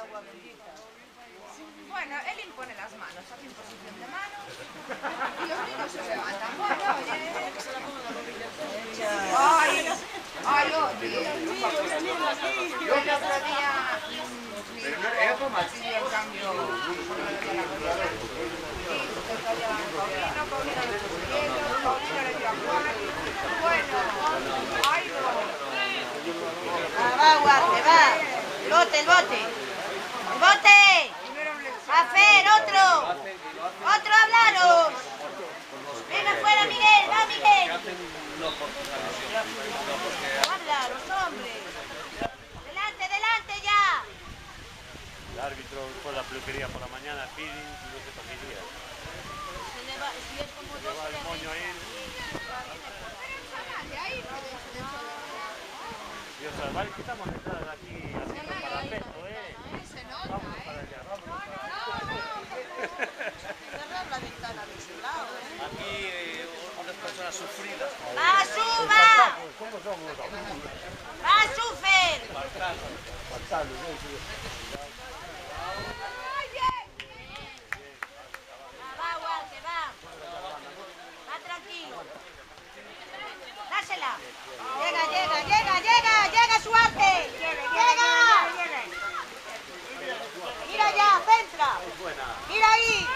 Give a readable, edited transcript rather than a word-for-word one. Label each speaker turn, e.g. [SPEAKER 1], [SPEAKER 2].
[SPEAKER 1] Agua bendita.
[SPEAKER 2] Bueno, él impone las manos, hace imposición de manos y los niños se levantan. Bueno, oye. Ay, ay, oye. Yo el otro día pidió el cambio de la gobierna. Paulino le dio Paulino le dio a Juan. Bueno, ay, no.
[SPEAKER 1] Va, Guarte, va. El bote, el bote. ¡El bote! ¡Hacer otro! ¡Otro, hablaros! ¡Venga fuera, Miguel! ¡Va, Miguel! ¡Hablaros, hombre! ¡Delante, delante ya!
[SPEAKER 3] El árbitro fue a la peluquería por la mañana, Piri, no sé para qué día.
[SPEAKER 1] Si es como dos,
[SPEAKER 3] Lleva el moño ahí. Dios, vale, quitamos la entrada de aquí haciendo el parapeto,
[SPEAKER 2] Se nota,
[SPEAKER 3] Vamos para allá, vamos para allá.
[SPEAKER 1] cerrar la ventana de ese lado,
[SPEAKER 4] Aquí unas personas sufridas.
[SPEAKER 1] ¡Va, suba! ¡Va, Sufer! Va, Guarte, va. Va tranquilo. Dásela. Llega, Suarte. Llega. Mira ya, centra. Mira ahí.